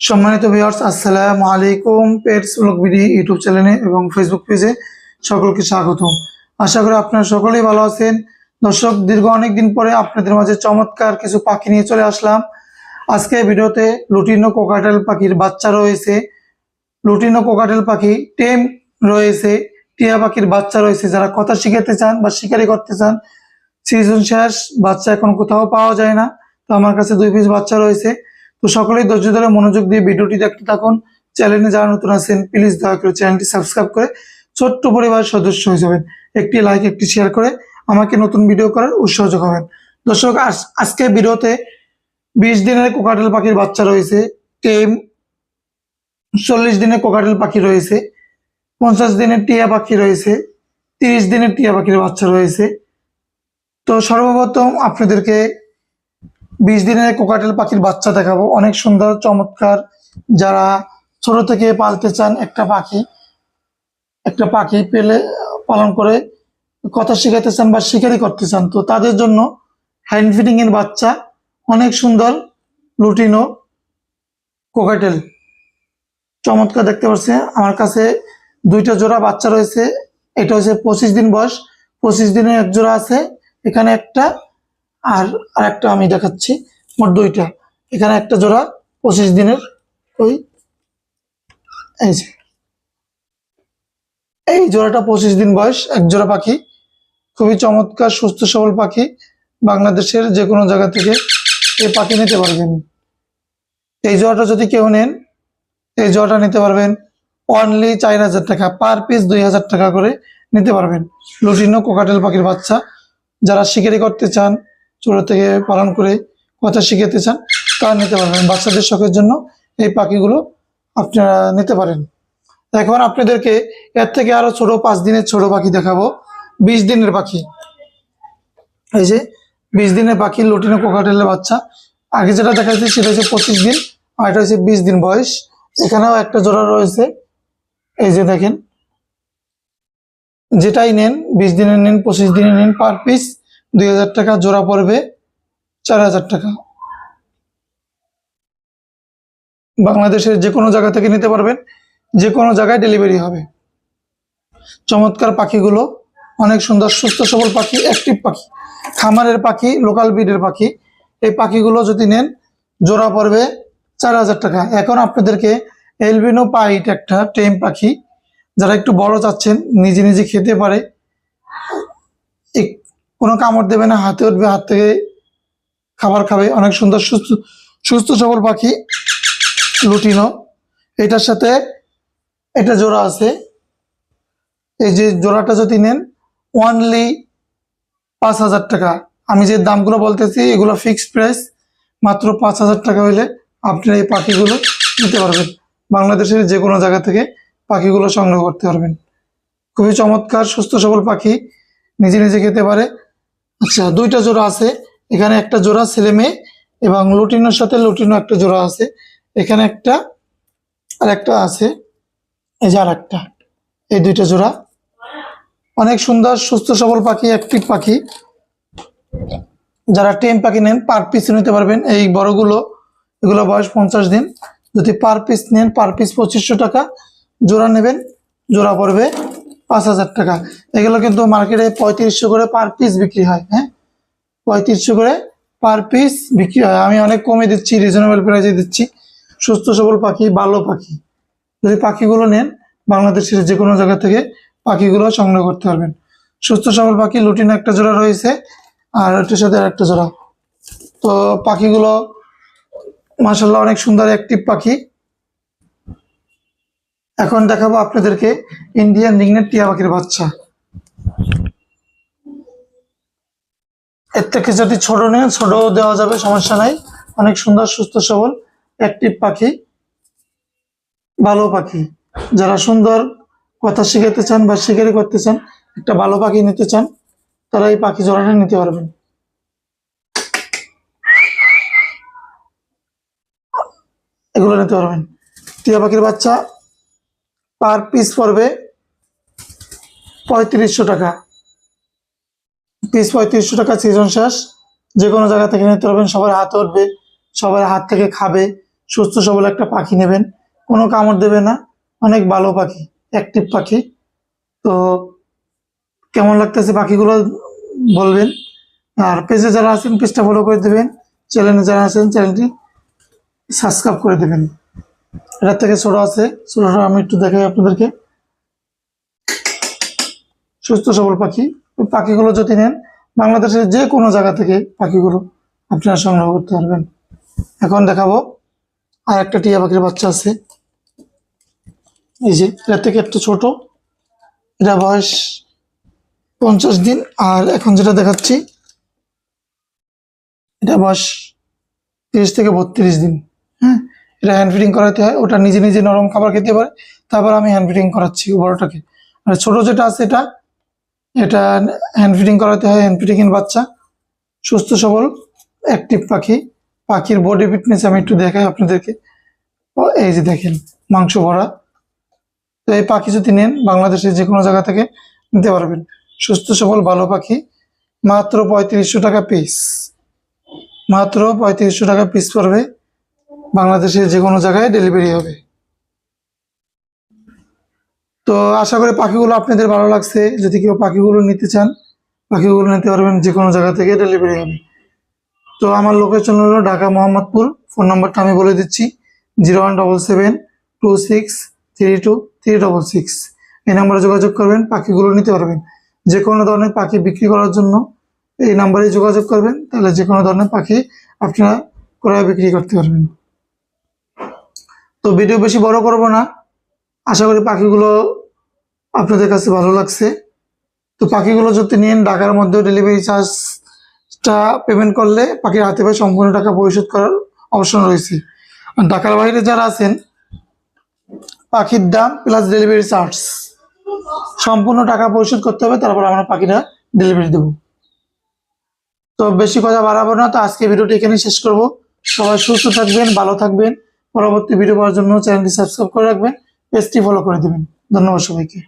সম্মানিত ভিউয়ার্স, আসসালামু আলাইকুম। পেটস ব্লগ বিডি ইউটিউব চ্যানেলে এবং ফেসবুক পেজে সকলকে স্বাগতম। আশা করি আপনারা সকলেই ভালো আছেন। দর্শক, দীর্ঘ অনেক দিন পরে আপনাদের মাঝে চমৎকার কিছু পাখি নিয়ে চলে আসলাম। আজকে ভিডিওতে লুটিনো কোকাটেল পাখির বাচ্চা রয়েছে, লুটিনো কোকাটেল পাখি টেম রয়েছে, টিয়া পাখির বাচ্চা রয়েছে। যারা কথা শিখাতে চান বা শিকারি করতে চান, সিজন শেষ, বাচ্চা এখন কোথাও পাওয়া যায় না, তো আমার কাছে 2 পিস বাচ্চা রয়েছে। তো সকলেই ধৈর্য ধরে মনোযোগ দিয়ে ভিডিওটি দেখতে থাকুন। চ্যানেলে যারা নতুন আছেন প্লিজ দয়া করে চ্যানেলটি সাবস্ক্রাইব করে ছোট্ট পরিবারের সদস্য হয়ে যাবেন। একটি লাইক, একটি শেয়ার করে আমাকে নতুন ভিডিও করার উৎসাহ যোগাবেন। দর্শক, আজকে ভিডিওতে 20 দিনের কোকাটেল পাখির বাচ্চা রয়েছে, টেম 40 দিনের কোকাটেল পাখি রয়েছে, 50 দিনের টিয়া পাখি রয়েছে, 30 দিনের টিয়া পাখির বাচ্চা রয়েছে। তো সর্বপ্রথম আপনাদেরকে 20 দিনের কোকাটেল পাখির বাচ্চা দেখাবো। অনেক সুন্দর চমৎকার। যারা ছোট থেকে পালতে চান, একটা পাখি পেলে পালন করে কথা শিখাতে চান বা শিকারি করতে চান, তো তাদের জন্য হ্যান্ড ফিডিং এর বাচ্চা অনেক সুন্দর লুটিনো কোকাটেল চমৎকার দেখতে পাচ্ছেন। আমার কাছে 2টা জোড়া বাচ্চা রয়েছে। এটা হচ্ছে 25 দিন বয়স, 25 দিনের এক জোড়া আছে, এখানে একটা, আর আরেকটা আমি দেখাচ্ছি, মোট 2টা। এখানে একটা জোড়া 25 দিনের, ওই এই যে এই জোড়াটা 25 দিন বয়স, এক জোড়া পাখি, খুবই চমৎকার সুস্থ সবল পাখি। বাংলাদেশের যে কোনো জায়গা থেকে এই পাখি নিতে পারবেন। এই জোড়াটা যদি কেউ নেন, এই জোড়াটা নিতে পারবেন অনলি 4000 টাকা, পার পিস 2000 টাকা করে নিতে পারবেন। লুটিনো কোকাটেল পাখির বাচ্চা যারা শিকারি করতে চান, ছোট থেকে পালন করে কথা শিখাতে চান, তা নিতে পারবেন। বাচ্চাদের শখের জন্য এই পাখিগুলো আপনারা নিতে পারেন। এখন আপনাদেরকে এর থেকে আরো ছোট 5 দিনের ছোট পাখি দেখাবো। 20 দিনের পাখি, এই যে 20 দিনের পাখি লুটিনো কোকাটেলের বাচ্চা। আগে যেটা দেখাচ্ছি সেটা হচ্ছে 25 দিন, আর এটা হচ্ছে 20 দিন বয়স। এখানেও একটা জোড়া রয়েছে, এই যে দেখেন। যেটাই নেন, 20 দিনের নেন, 25 দিনের নেন, পার পিস 2000 টাকা, জোড়া পড়বে 4000 টাকা। বাংলাদেশের যে কোনো জায়গা থেকে নিতে পারবেন, যে কোনো জায়গায় ডেলিভারি হবে। চমৎকার পাখিগুলো অনেক সুন্দর সুস্থ সবল পাখি, অ্যাক্টিভ পাখি, খামারের পাখি, লোকাল ব্রিডের পাখি। এই পাখিগুলো যদি নেন, জোড়া পড়বে 4000 টাকা। এখন আপনাদেরকে এলবিনো পাইট একটা টেম পাখি, যারা একটু বড় চাচ্ছেন, নিজে নিজে খেতে পারে, কোনো কামড় দেবে না, হাতে উঠবে, হাত থেকে খাবার খাবে, অনেক সুন্দর সুস্থ সুস্থ সবল পাখি লুটিনো। এটার সাথে এটা জোড়া আছে। এই যে জোড়াটা যদি নেন অনলি 5000 টাকা। আমি যে দামগুলো বলতেছি এগুলো ফিক্সড প্রাইস, মাত্র 5000 টাকা হইলে আপনারা এই পাখিগুলো নিতে পারবেন। বাংলাদেশের যে কোনো জায়গা থেকে পাখিগুলো সংগ্রহ করতে পারবেন। খুবই চমৎকার সুস্থ সবল পাখি, নিজে নিজে খেতে পারে। আচ্ছা, 2টা জোড়া আছে, এখানে একটা জোড়া ছেলে মেয়ে, এবং লুটিনোর সাথে লুটিনো একটা জোড়া আছে, এখানে একটা আর একটা আছে, এই যে আর একটা। এই 2টা জোড়া অনেক সুন্দর সুস্থ সবল পাখি, অ্যাক্টিভ পাখি। যারা টেম পাখি নেন, পার পিস নিতে পারবেন। এই বড়গুলো, এগুলো বয়স 50 দিন। যদি পার পিস নেন, পার পিস 2500 টাকা, জোড়া নেবেন, জোড়া পড়বে 5000 টাকা। এগুলো কিন্তু মার্কেটে 3500 করে পার পিস বিক্রি হয়। হ্যাঁ, 3500 করে পার পিস বিক্রি হয়। আমি অনেক কমে দিচ্ছি, রিজনেবল প্রাইসে দিচ্ছি। সুস্থ সবল পাখি, ভালো পাখি। যদি পাখিগুলো নেন, বাংলাদেশের যে কোনো জায়গা থেকে পাখিগুলো সংগ্রহ করতে পারবেন। সুস্থ সবল পাখি লুটিনো একটা জোড়া রয়েছে, আর এটার সাথে আরেকটা জোড়া। তো পাখিগুলো মাশাআল্লাহ অনেক সুন্দর অ্যাক্টিভ পাখি। এখন দেখাবো আপনাদেরকে ইন্ডিয়ান রিংনেট টিয়া পাখির বাচ্চা। এর থেকে যদি ছোট নেন, ছোট দেওয়া যাবে, সমস্যা নাই। অনেক সুন্দর সুস্থ সবল অ্যাক্টিভ পাখি, ভালো পাখি। যারা সুন্দর কথা শিখাতে চান বা শিকারি করতে চান, একটা ভালো পাখি নিতে চান, তারা এই পাখি জোড়াটা নিতে পারবেন। এগুলো নিতে পারবেন। টিয়া পাখির বাচ্চা পার পিস পড়বে 3500 টাকা, পিস 3500 টাকা। সিজন শেষ, যে কোনো জায়গা থেকে নিতে পারবেন। সবার হাতে উঠবে, সবার হাত থেকে খাবে, সুস্থ সবল একটা পাখি নেবেন, কোনো কামড় দেবে না, অনেক ভালো পাখি, অ্যাক্টিভ পাখি। তো কেমন লাগতেছে পাখিগুলো বলবেন। আর পেজে যারা আছেন পেজটা ফলো করে দেবেন, চ্যানেলে যারা আছেন চ্যানেলটি সাবস্ক্রাইব করে দেবেন। এটার থেকে ছোট আছে, ছোটটা আমি একটু দেখাই আপনাদেরকে। সুস্থ সবল পাখি। ওই পাখিগুলো যদি নেন বাংলাদেশের যে কোনো জায়গা থেকে পাখিগুলো আপনারা সংগ্রহ করতে পারবেন। এখন দেখাবো আর একটা টিয়া পাখির বাচ্চা আছে, এই যে এটার থেকে একটু ছোট, এটা বয়স 50 দিন। আর এখন যেটা দেখাচ্ছি এটা বয়স 30 থেকে 32 দিন। হ্যাঁ, এটা হ্যান্ড ফিডিং করাতে হয়, ওটা নিজে নিজে নরম খাবার খেতে পারে, তারপর আমি হ্যান্ড ফিডিং করাচ্ছি বড়টাকে। আর ছোট যেটা আছে এটা এটা হ্যান্ড ফিডিং করাতে হয়, হ্যান্ড ফিডিং এর বাচ্চা। সুস্থ সবল অ্যাক্টিভ পাখি। পাখির বডি ফিটনেস আমি একটু দেখাই আপনাদেরকে। ও এই যে দেখেন, মাংস ভরা। তো এই পাখি যদি নেন বাংলাদেশের যে কোনো জায়গা থেকে নিতে পারবেন। সুস্থ সবল ভালো পাখি, মাত্র 3500 টাকা পিস, মাত্র 3500 টাকা পিস পড়বে। বাংলাদেশের যে কোনো জায়গায় ডেলিভারি হবে। তো আশা করি পাখিগুলো আপনাদের ভালো লাগছে। যদি কেউ পাখিগুলো নিতে চান পাখিগুলো নিতে পারবেন, যে কোনো জায়গা থেকে ডেলিভারি হবে। তো আমার লোকেশন হলো ঢাকা মোহাম্মদপুর। ফোন নাম্বারটা আমি বলে দিচ্ছি, 0177263236। এই নাম্বারে যোগাযোগ করবেন, পাখিগুলো নিতে পারবেন। যে কোনো ধরনের পাখি বিক্রি করার জন্য এই নাম্বারে যোগাযোগ করবেন, তাহলে যে কোনো ধরনের পাখি আপনারা ক্রয় বিক্রি করতে পারবেন। তো ভিডিও বেশি বড় করব না, আশা করি পাখিগুলো আপনাদের কাছে ভালো লাগছে। তো পাখিগুলো যদি নেন ঢাকার মধ্যে ডেলিভারি চার্জটা পেমেন্ট করলে পাখির হাতে পায়ে সম্পূর্ণ টাকা পরিশোধ করার অপশন রয়েছে। আর ঢাকার বাইরে যারা আছেন পাখির দাম প্লাস ডেলিভারি চার্জ সম্পূর্ণ টাকা পরিশোধ করতে হবে, তারপর আমরা পাখিটা ডেলিভারি দেবো। তো বেশি কথা বাড়াবো না, তো আজকে ভিডিওটি এখানে শেষ করব। সবাই সুস্থ থাকবেন, ভালো থাকবেন। পরবর্তী ভিডিও পাওয়ার জন্য চ্যানেলটি সাবস্ক্রাইব করে রাখবেন, পেজটি ফলো করে দেবেন। ধন্যবাদ সবাইকে।